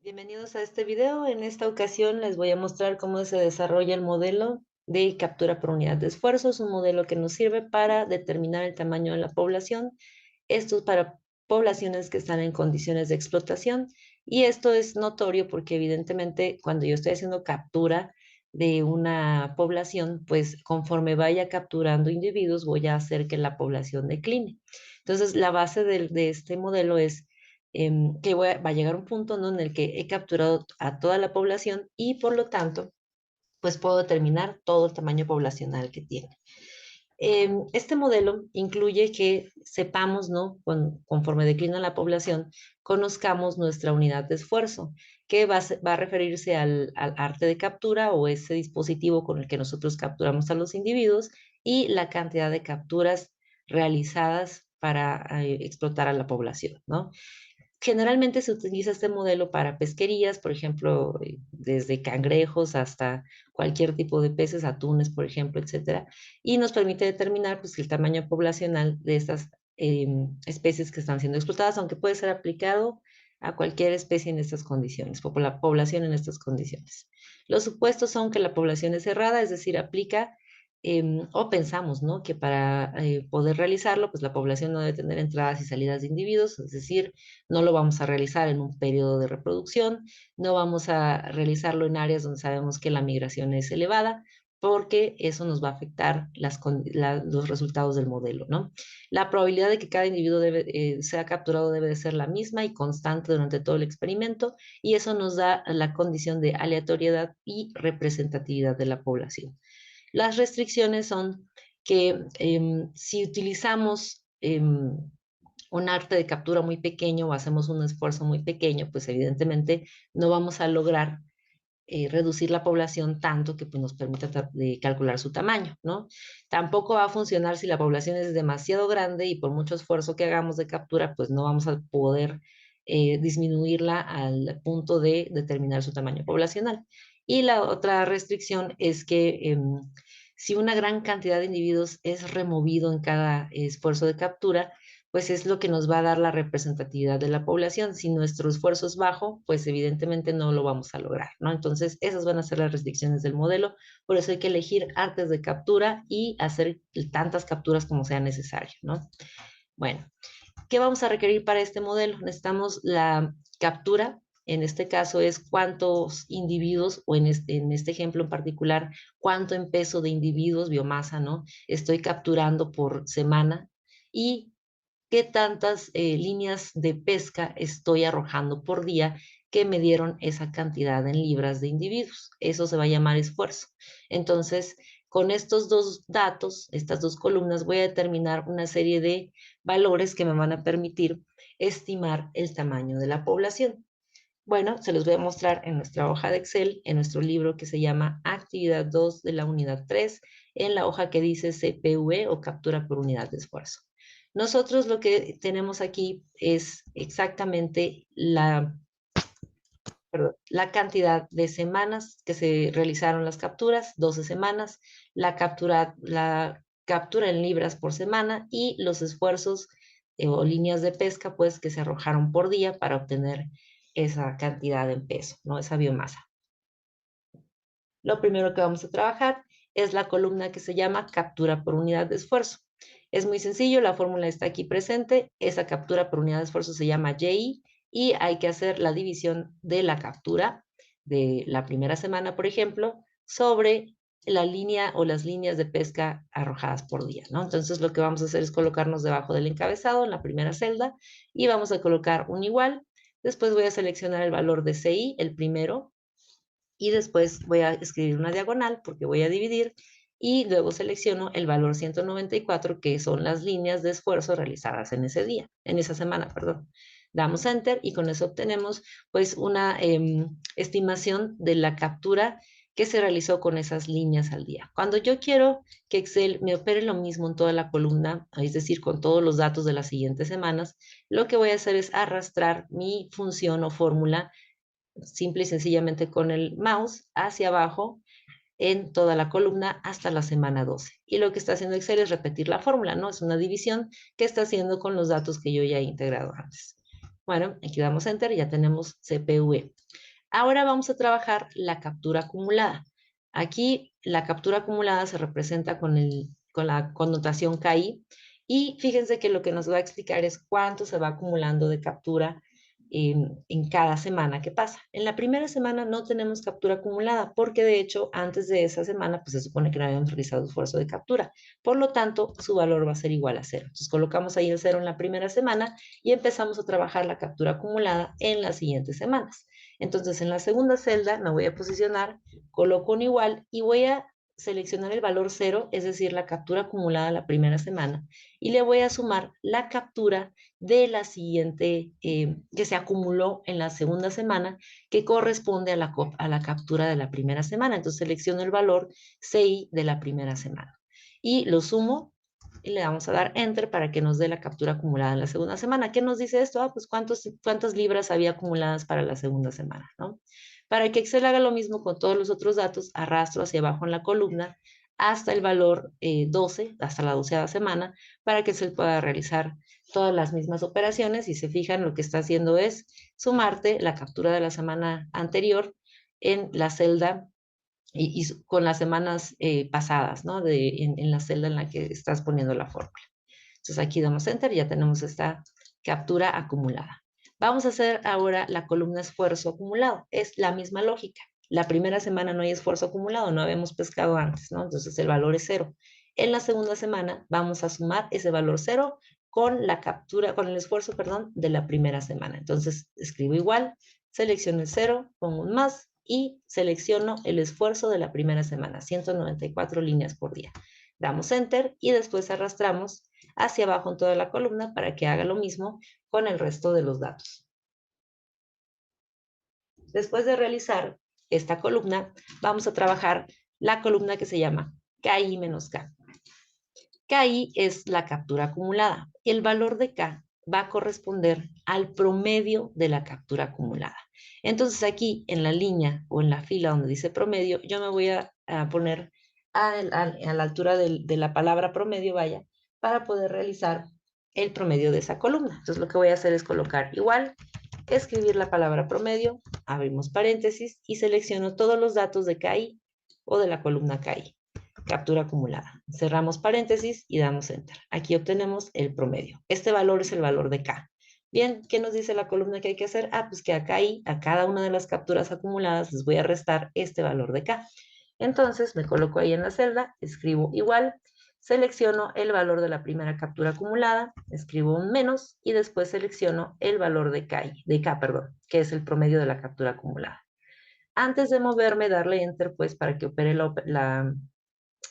Bienvenidos a este video. En esta ocasión les voy a mostrar cómo se desarrolla el modelo de captura por unidad de esfuerzo. Es un modelo que nos sirve para determinar el tamaño de la población. Esto es para poblaciones que están en condiciones de explotación. Y esto es notorio porque evidentemente cuando yo estoy haciendo captura de una población, pues conforme vaya capturando individuos, voy a hacer que la población decline. Entonces, la base de este modelo es que va a llegar un punto, ¿no?, en el que he capturado a toda la población y por lo tanto, pues puedo determinar todo el tamaño poblacional que tiene. Este modelo incluye que sepamos, ¿no?, conforme declina la población, conozcamos nuestra unidad de esfuerzo, que va a referirse al arte de captura o ese dispositivo con el que nosotros capturamos a los individuos y la cantidad de capturas realizadas para explotar a la población, ¿no? Generalmente se utiliza este modelo para pesquerías, por ejemplo, desde cangrejos hasta cualquier tipo de peces, atunes, por ejemplo, etcétera, y nos permite determinar, pues, el tamaño poblacional de estas especies que están siendo explotadas, aunque puede ser aplicado a cualquier especie en estas condiciones, o por la población en estas condiciones. Los supuestos son que la población es cerrada, es decir, aplica o pensamos, ¿no?, que para poder realizarlo, pues la población no debe tener entradas y salidas de individuos, es decir, no lo vamos a realizar en un periodo de reproducción, no vamos a realizarlo en áreas donde sabemos que la migración es elevada, porque eso nos va a afectar los resultados del modelo, ¿no? La probabilidad de que cada individuo sea capturado debe de ser la misma y constante durante todo el experimento, y eso nos da la condición de aleatoriedad y representatividad de la población. Las restricciones son que si utilizamos un arte de captura muy pequeño o hacemos un esfuerzo muy pequeño, pues evidentemente no vamos a lograr reducir la población tanto que pues, nos permita calcular su tamaño, ¿no? Tampoco va a funcionar si la población es demasiado grande y por mucho esfuerzo que hagamos de captura, pues no vamos a poder disminuirla al punto de determinar su tamaño poblacional. Y la otra restricción es que si una gran cantidad de individuos es removido en cada esfuerzo de captura, pues es lo que nos va a dar la representatividad de la población. Si nuestro esfuerzo es bajo, pues evidentemente no lo vamos a lograr, ¿no? Entonces, esas van a ser las restricciones del modelo. Por eso hay que elegir artes de captura y hacer tantas capturas como sea necesario, ¿no? Bueno, ¿qué vamos a requerir para este modelo? Necesitamos la captura. En este caso es cuántos individuos, o en este ejemplo en particular, cuánto en peso de individuos, biomasa, ¿no?, estoy capturando por semana y qué tantas líneas de pesca estoy arrojando por día que me dieron esa cantidad en libras de individuos. Eso se va a llamar esfuerzo. Entonces, con estos dos datos, estas dos columnas, voy a determinar una serie de valores que me van a permitir estimar el tamaño de la población. Bueno, se los voy a mostrar en nuestra hoja de Excel, en nuestro libro que se llama Actividad 2 de la unidad 3, en la hoja que dice CPUE o captura por unidad de esfuerzo. Nosotros lo que tenemos aquí es exactamente la cantidad de semanas que se realizaron las capturas, 12 semanas, la captura en libras por semana y los esfuerzos o líneas de pesca, pues, que se arrojaron por día para obtener esa cantidad en peso, ¿no? Esa biomasa. Lo primero que vamos a trabajar es la columna que se llama captura por unidad de esfuerzo. Es muy sencillo, la fórmula está aquí presente. Esa captura por unidad de esfuerzo se llama YI y hay que hacer la división de la captura de la primera semana, por ejemplo, sobre la línea o las líneas de pesca arrojadas por día, ¿no? Entonces lo que vamos a hacer es colocarnos debajo del encabezado en la primera celda y vamos a colocar un igual. Después voy a seleccionar el valor de CI, el primero, y después voy a escribir una diagonal porque voy a dividir y luego selecciono el valor 194, que son las líneas de esfuerzo realizadas en ese día, en esa semana, perdón. Damos Enter y con eso obtenemos pues una estimación de la captura que se realizó con esas líneas al día. Cuando yo quiero que Excel me opere lo mismo en toda la columna, es decir, con todos los datos de las siguientes semanas, lo que voy a hacer es arrastrar mi función o fórmula simple y sencillamente con el mouse hacia abajo en toda la columna hasta la semana 12. Y lo que está haciendo Excel es repetir la fórmula, ¿no? Es una división que está haciendo con los datos que yo ya he integrado antes. Bueno, aquí damos Enter y ya tenemos CPUE. Ahora vamos a trabajar la captura acumulada. Aquí la captura acumulada se representa con la connotación KI y fíjense que lo que nos va a explicar es cuánto se va acumulando de captura en cada semana que pasa. En la primera semana no tenemos captura acumulada porque de hecho antes de esa semana pues se supone que no habíamos realizado esfuerzo de captura. Por lo tanto, su valor va a ser igual a 0. Entonces colocamos ahí el 0 en la primera semana y empezamos a trabajar la captura acumulada en las siguientes semanas. Entonces, en la segunda celda me voy a posicionar, coloco un igual y voy a seleccionar el valor 0, es decir, la captura acumulada la primera semana, y le voy a sumar la captura de la siguiente, que se acumuló en la segunda semana, que corresponde a la captura de la primera semana. Entonces, selecciono el valor CI de la primera semana y lo sumo y le vamos a dar Enter para que nos dé la captura acumulada en la segunda semana. ¿Qué nos dice esto? Pues cuántas libras había acumuladas para la segunda semana, ¿no? Para que Excel haga lo mismo con todos los otros datos, arrastro hacia abajo en la columna hasta el valor 12, hasta la 12ª semana, para que Excel pueda realizar todas las mismas operaciones. Y se fijan, lo que está haciendo es sumarte la captura de la semana anterior en la celda y con las semanas pasadas, ¿no? En la celda en la que estás poniendo la fórmula. Entonces aquí damos Enter y ya tenemos esta captura acumulada. Vamos a hacer ahora la columna esfuerzo acumulado. Es la misma lógica. La primera semana no hay esfuerzo acumulado, no habíamos pescado antes, ¿no? Entonces el valor es 0. En la segunda semana vamos a sumar ese valor 0 con la captura, con el esfuerzo, perdón, de la primera semana. Entonces escribo igual, selecciono el 0, pongo un más y selecciono el esfuerzo de la primera semana, 194 líneas por día. Damos Enter y después arrastramos hacia abajo en toda la columna para que haga lo mismo con el resto de los datos. Después de realizar esta columna, vamos a trabajar la columna que se llama KI menos K. KI es la captura acumulada. El valor de K va a corresponder al promedio de la captura acumulada. Entonces aquí en la línea o en la fila donde dice promedio, yo me voy a poner a la altura de la palabra promedio, vaya, para poder realizar el promedio de esa columna. Entonces lo que voy a hacer es colocar igual, escribir la palabra promedio, abrimos paréntesis y selecciono todos los datos de KI o de la columna KI. Captura acumulada. Cerramos paréntesis y damos Enter. Aquí obtenemos el promedio. Este valor es el valor de K. Bien, ¿qué nos dice la columna que hay que hacer? Pues que acá y a cada una de las capturas acumuladas les voy a restar este valor de K. Entonces me coloco ahí en la celda, escribo igual, selecciono el valor de la primera captura acumulada, escribo un menos y después selecciono el valor de K, perdón, que es el promedio de la captura acumulada. Antes de moverme, darle Enter, pues, para que opere la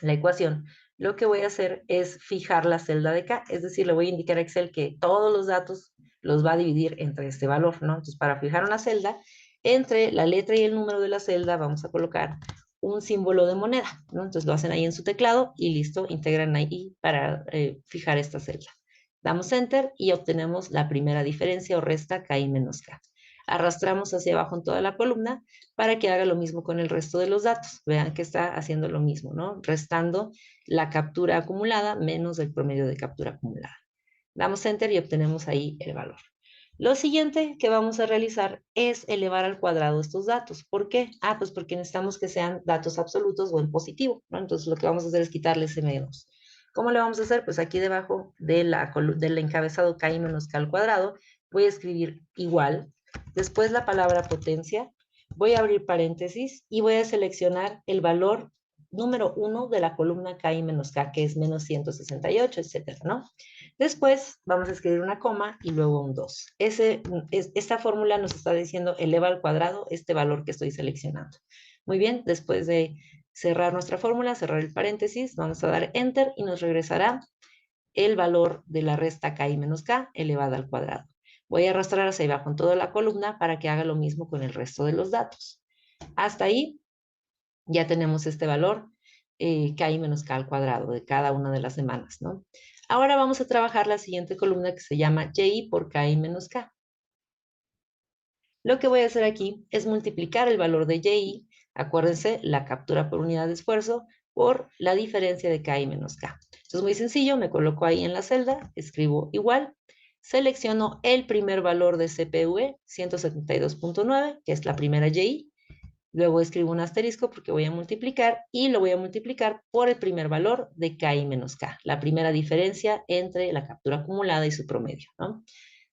ecuación, lo que voy a hacer es fijar la celda de K, es decir, le voy a indicar a Excel que todos los datos los va a dividir entre este valor, ¿no? Entonces, para fijar una celda, entre la letra y el número de la celda vamos a colocar un símbolo de moneda, ¿no? Entonces lo hacen ahí en su teclado y listo, integran ahí para fijar esta celda. Damos Enter y obtenemos la primera diferencia o resta KI menos K. Arrastramos hacia abajo en toda la columna para que haga lo mismo con el resto de los datos. Vean que está haciendo lo mismo, ¿no? Restando la captura acumulada menos el promedio de captura acumulada. Damos Enter y obtenemos ahí el valor. Lo siguiente que vamos a realizar es elevar al cuadrado estos datos. ¿Por qué? Pues porque necesitamos que sean datos absolutos o en positivo, ¿no? Entonces lo que vamos a hacer es quitarle ese menos. ¿Cómo le vamos a hacer? Pues aquí debajo del encabezado KI menos K al cuadrado, voy a escribir igual, después la palabra potencia, voy a abrir paréntesis y voy a seleccionar el valor número 1 de la columna KI menos K, que es menos 168, etcétera, ¿no? Después vamos a escribir una coma y luego un 2. Esta fórmula nos está diciendo eleva al cuadrado este valor que estoy seleccionando. Muy bien, después de cerrar nuestra fórmula, cerrar el paréntesis, vamos a dar Enter y nos regresará el valor de la resta KI menos K elevada al cuadrado. Voy a arrastrar hacia abajo en toda la columna para que haga lo mismo con el resto de los datos. Hasta ahí ya tenemos este valor KI menos K al cuadrado de cada una de las semanas, ¿no? Ahora vamos a trabajar la siguiente columna que se llama YI por KI menos K. Lo que voy a hacer aquí es multiplicar el valor de YI, acuérdense, la captura por unidad de esfuerzo, por la diferencia de KI menos K. Entonces, muy sencillo, me coloco ahí en la celda, escribo igual, selecciono el primer valor de CPUE, 172.9, que es la primera YI. Luego escribo un asterisco porque voy a multiplicar y lo voy a multiplicar por el primer valor de KI menos K, la primera diferencia entre la captura acumulada y su promedio, ¿no?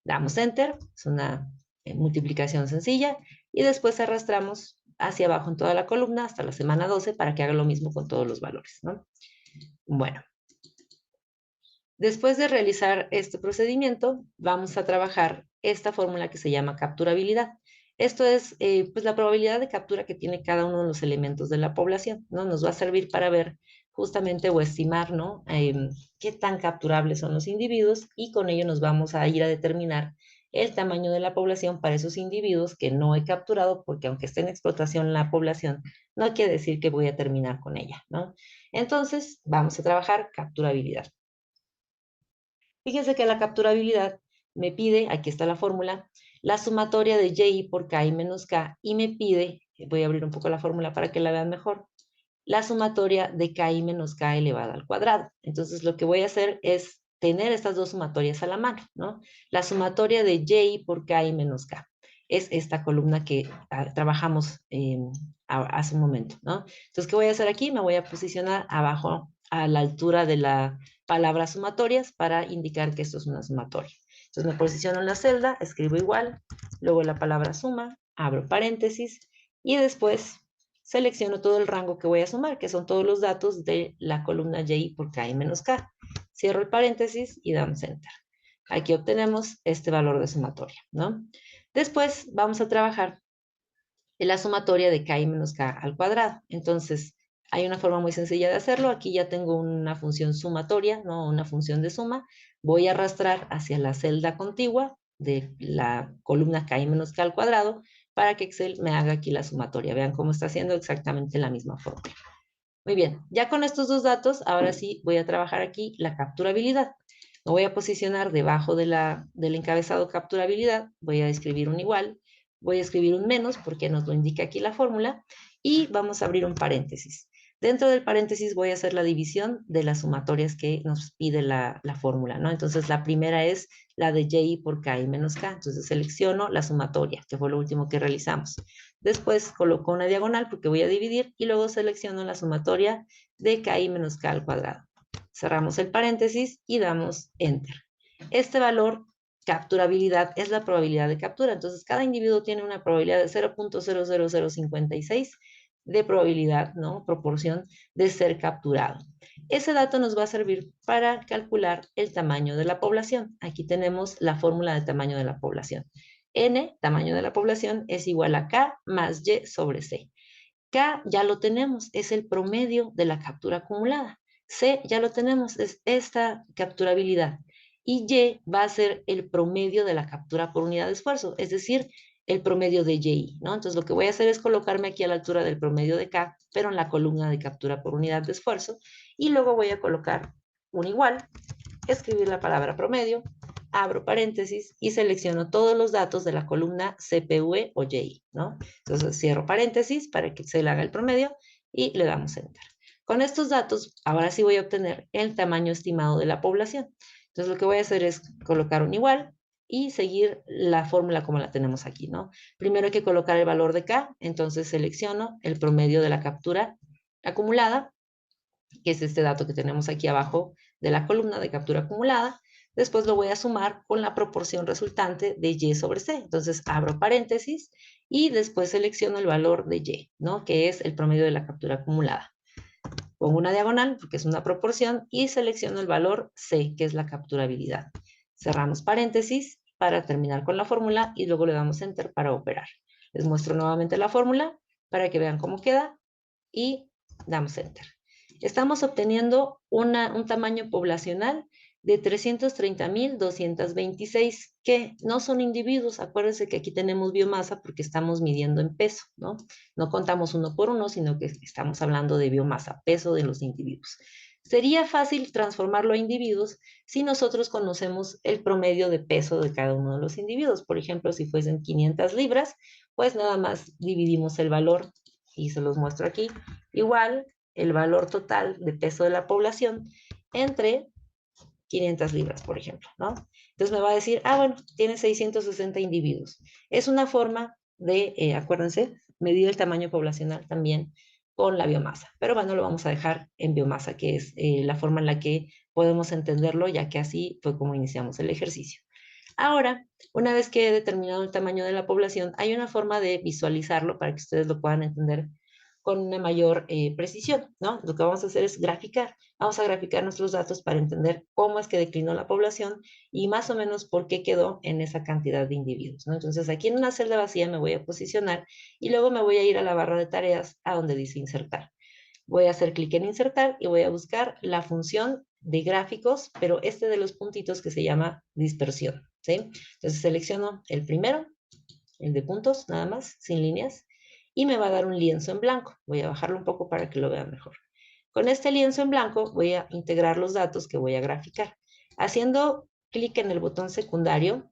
Damos Enter, es una multiplicación sencilla, y después arrastramos hacia abajo en toda la columna hasta la semana 12 para que haga lo mismo con todos los valores, ¿no? Bueno, después de realizar este procedimiento, vamos a trabajar esta fórmula que se llama capturabilidad. Esto es pues la probabilidad de captura que tiene cada uno de los elementos de la población, ¿no? Nos va a servir para ver justamente o estimar, ¿no? Qué tan capturables son los individuos, y con ello nos vamos a ir a determinar el tamaño de la población para esos individuos que no he capturado, porque aunque esté en explotación la población, no quiere decir que voy a terminar con ella, ¿no? Entonces, vamos a trabajar capturabilidad. Fíjense que la capturabilidad me pide, aquí está la fórmula, la sumatoria de Y por K y menos K, y me pide, voy a abrir un poco la fórmula para que la vean mejor, la sumatoria de K y menos K elevada al cuadrado. Entonces lo que voy a hacer es tener estas dos sumatorias a la mano, ¿no? La sumatoria de Y por K y menos K es esta columna que trabajamos hace un momento, ¿no? Entonces, ¿qué voy a hacer aquí? Me voy a posicionar abajo a la altura de la palabra sumatorias para indicar que esto es una sumatoria. Entonces me posiciono en la celda, escribo igual, luego la palabra suma, abro paréntesis y después selecciono todo el rango que voy a sumar, que son todos los datos de la columna Y por K y menos K. Cierro el paréntesis y damos Enter. Aquí obtenemos este valor de sumatoria, ¿no? Después vamos a trabajar en la sumatoria de K y menos K al cuadrado. Entonces, hay una forma muy sencilla de hacerlo. Aquí ya tengo una función sumatoria, ¿no? Una función de suma. Voy a arrastrar hacia la celda contigua de la columna K y menos K al cuadrado para que Excel me haga aquí la sumatoria. Vean cómo está haciendo exactamente la misma forma. Muy bien, ya con estos dos datos, ahora sí voy a trabajar aquí la capturabilidad. Me voy a posicionar debajo del encabezado capturabilidad, voy a escribir un igual, voy a escribir un menos porque nos lo indica aquí la fórmula, y vamos a abrir un paréntesis. Dentro del paréntesis voy a hacer la división de las sumatorias que nos pide la fórmula, ¿no? Entonces la primera es la de Y por K y menos K. Entonces selecciono la sumatoria, que fue lo último que realizamos. Después coloco una diagonal porque voy a dividir y luego selecciono la sumatoria de K y menos K al cuadrado. Cerramos el paréntesis y damos Enter. Este valor, capturabilidad, es la probabilidad de captura. Entonces, cada individuo tiene una probabilidad de 0.00056 de probabilidad, ¿no? Proporción de ser capturado. Ese dato nos va a servir para calcular el tamaño de la población. Aquí tenemos la fórmula de tamaño de la población. N, tamaño de la población, es igual a K más Y sobre C. K ya lo tenemos, es el promedio de la captura acumulada. C ya lo tenemos, es esta capturabilidad. Y Y va a ser el promedio de la captura por unidad de esfuerzo, es decir, el promedio de Y, ¿no? Entonces lo que voy a hacer es colocarme aquí a la altura del promedio de K, pero en la columna de captura por unidad de esfuerzo, y luego voy a colocar un igual, escribir la palabra promedio, abro paréntesis y selecciono todos los datos de la columna CPUE o YI, ¿no? Entonces cierro paréntesis para que se le haga el promedio y le damos Enter. Con estos datos, ahora sí voy a obtener el tamaño estimado de la población. Entonces lo que voy a hacer es colocar un igual y seguir la fórmula como la tenemos aquí, ¿no? Primero hay que colocar el valor de K, entonces selecciono el promedio de la captura acumulada, que es este dato que tenemos aquí abajo de la columna de captura acumulada. Después lo voy a sumar con la proporción resultante de Y sobre C. Entonces abro paréntesis y después selecciono el valor de Y, ¿no? Que es el promedio de la captura acumulada. Pongo una diagonal porque es una proporción y selecciono el valor C, que es la capturabilidad. Cerramos paréntesis para terminar con la fórmula y luego le damos Enter para operar. Les muestro nuevamente la fórmula para que vean cómo queda y damos Enter. Estamos obteniendo un tamaño poblacional de 330.226, que no son individuos. Acuérdense que aquí tenemos biomasa porque estamos midiendo en peso, ¿no? No contamos uno por uno, sino que estamos hablando de biomasa, peso de los individuos. Sería fácil transformarlo a individuos si nosotros conocemos el promedio de peso de cada uno de los individuos. Por ejemplo, si fuesen 500 libras, pues nada más dividimos el valor y se los muestro aquí. Igual el valor total de peso de la población entre 500 libras, por ejemplo, ¿no? Entonces me va a decir, ah, bueno, tiene 660 individuos. Es una forma de, acuérdense, medir el tamaño poblacional también con la biomasa. Pero bueno, lo vamos a dejar en biomasa, que es la forma en la que podemos entenderlo, ya que así fue como iniciamos el ejercicio. Ahora, una vez que he determinado el tamaño de la población, hay una forma de visualizarlo para que ustedes lo puedan entender con una mayor precisión, ¿no? Lo que vamos a hacer es graficar. Vamos a graficar nuestros datos para entender cómo es que declinó la población y más o menos por qué quedó en esa cantidad de individuos, ¿no? Entonces, aquí en una celda vacía me voy a posicionar y luego me voy a ir a la barra de tareas a donde dice insertar. Voy a hacer clic en insertar y voy a buscar la función de gráficos, pero este de los puntitos que se llama dispersión, ¿sí? Entonces selecciono el primero, el de puntos, nada más, sin líneas, y me va a dar un lienzo en blanco. Voy a bajarlo un poco para que lo vean mejor. Con este lienzo en blanco voy a integrar los datos que voy a graficar. Haciendo clic en el botón secundario,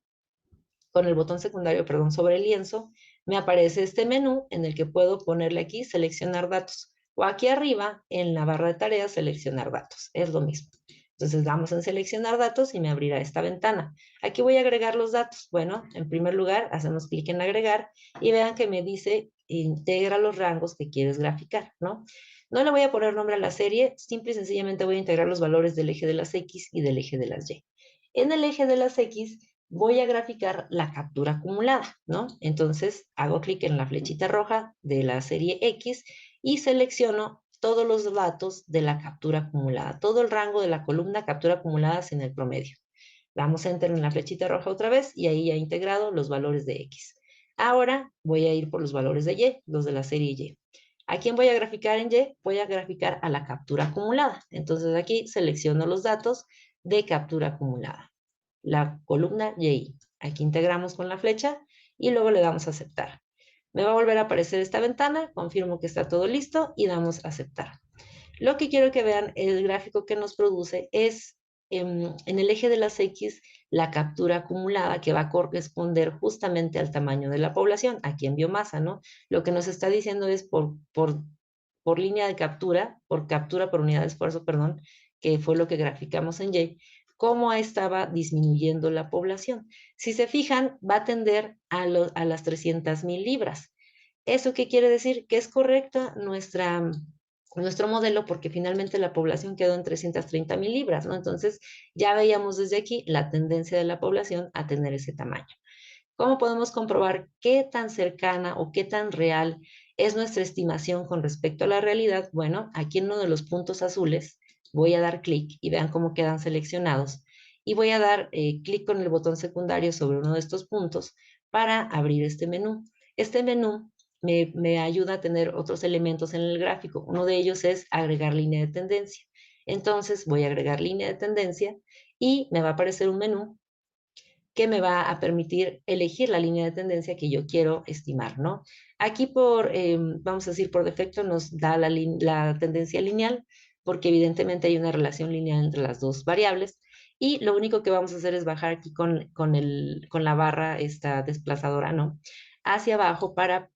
con el botón secundario, perdón, sobre el lienzo, me aparece este menú en el que puedo ponerle aquí seleccionar datos o aquí arriba en la barra de tareas seleccionar datos. Es lo mismo. Entonces damos en seleccionar datos y me abrirá esta ventana. Aquí voy a agregar los datos. Bueno, en primer lugar hacemos clic en agregar y vean que me dice integra los rangos que quieres graficar, ¿no? No le voy a poner nombre a la serie, simple y sencillamente voy a integrar los valores del eje de las X y del eje de las Y. En el eje de las X voy a graficar la captura acumulada, ¿no? Entonces hago clic en la flechita roja de la serie X y selecciono todos los datos de la captura acumulada, todo el rango de la columna captura acumulada sin el promedio. Damos enter en la flechita roja otra vez y ahí ya he integrado los valores de X. Ahora voy a ir por los valores de Y, los de la serie Y. ¿A quién voy a graficar en Y? Voy a graficar a la captura acumulada. Entonces aquí selecciono los datos de captura acumulada. La columna Y. Aquí integramos con la flecha y luego le damos a aceptar. Me va a volver a aparecer esta ventana, confirmo que está todo listo y damos a aceptar. Lo que quiero que vean, el gráfico que nos produce es en el eje de las X la captura acumulada que va a corresponder justamente al tamaño de la población, aquí en biomasa, ¿no? Lo que nos está diciendo es por línea de captura, por captura por unidad de esfuerzo, perdón, que fue lo que graficamos en Y, cómo estaba disminuyendo la población. Si se fijan, va a tender a las 300,000 libras. ¿Eso qué quiere decir? Que es correcta nuestro modelo porque finalmente la población quedó en 330,000 libras, ¿no? Entonces ya veíamos desde aquí la tendencia de la población a tener ese tamaño. ¿Cómo podemos comprobar qué tan cercana o qué tan real es nuestra estimación con respecto a la realidad? Bueno, aquí en uno de los puntos azules voy a dar clic y vean cómo quedan seleccionados. Y voy a dar clic con el botón secundario sobre uno de estos puntos para abrir este menú. Este menú me ayuda a tener otros elementos en el gráfico. Uno de ellos es agregar línea de tendencia. Entonces voy a agregar línea de tendencia y me va a aparecer un menú que me va a permitir elegir la línea de tendencia que yo quiero estimar, ¿no? Aquí vamos a decir, por defecto nos da la tendencia lineal, porque evidentemente hay una relación lineal entre las dos variables, y lo único que vamos a hacer es bajar aquí con la barra esta desplazadora, ¿no? Hacia abajo para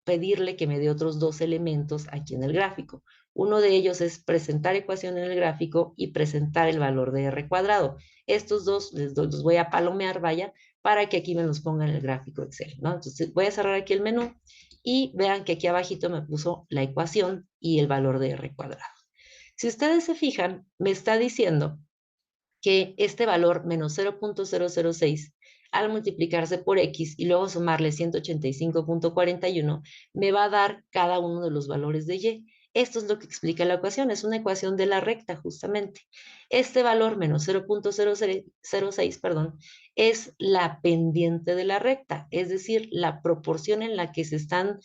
pedirle que me dé otros dos elementos aquí en el gráfico. Uno de ellos es presentar ecuación en el gráfico y presentar el valor de R cuadrado. Estos dos los voy a palomear, vaya, para que aquí me los ponga en el gráfico Excel, ¿no? Entonces voy a cerrar aquí el menú y vean que aquí abajito me puso la ecuación y el valor de R cuadrado. Si ustedes se fijan, me está diciendo que este valor menos 0.006 al multiplicarse por X y luego sumarle 185.41 me va a dar cada uno de los valores de Y. Esto es lo que explica la ecuación, es una ecuación de la recta justamente. Este valor menos 0.006, perdón, es la pendiente de la recta, es decir, la proporción en la que se están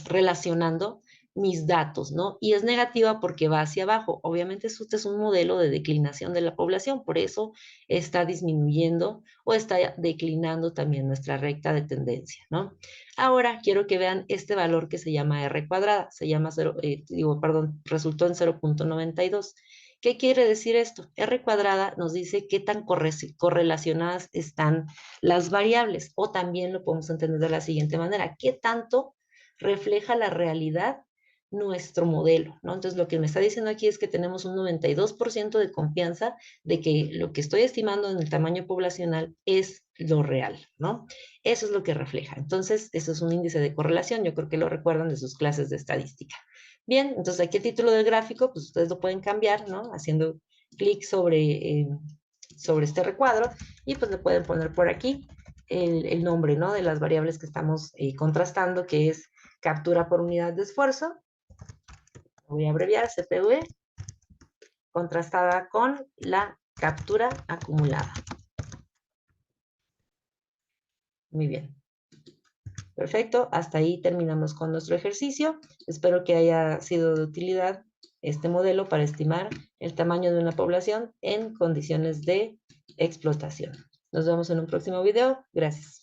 relacionando mis datos, ¿no? Y es negativa porque va hacia abajo. Obviamente este es un modelo de declinación de la población, por eso está disminuyendo o está declinando también nuestra recta de tendencia, ¿no? Ahora quiero que vean este valor que se llama R cuadrada, se llama resultó en 0.92. ¿Qué quiere decir esto? R cuadrada nos dice qué tan correlacionadas están las variables, o también lo podemos entender de la siguiente manera, qué tanto refleja la realidad nuestro modelo, ¿no? Entonces, lo que me está diciendo aquí es que tenemos un 92% de confianza de que lo que estoy estimando en el tamaño poblacional es lo real, ¿no? Eso es lo que refleja. Entonces, eso es un índice de correlación. Yo creo que lo recuerdan de sus clases de estadística. Bien, entonces aquí el título del gráfico, pues ustedes lo pueden cambiar, ¿no? Haciendo clic sobre este recuadro y pues le pueden poner por aquí el nombre, ¿no? De las variables que estamos contrastando, que es captura por unidad de esfuerzo, voy a abreviar CPV, contrastada con la captura acumulada. Muy bien. Perfecto, hasta ahí terminamos con nuestro ejercicio. Espero que haya sido de utilidad este modelo para estimar el tamaño de una población en condiciones de explotación. Nos vemos en un próximo video. Gracias.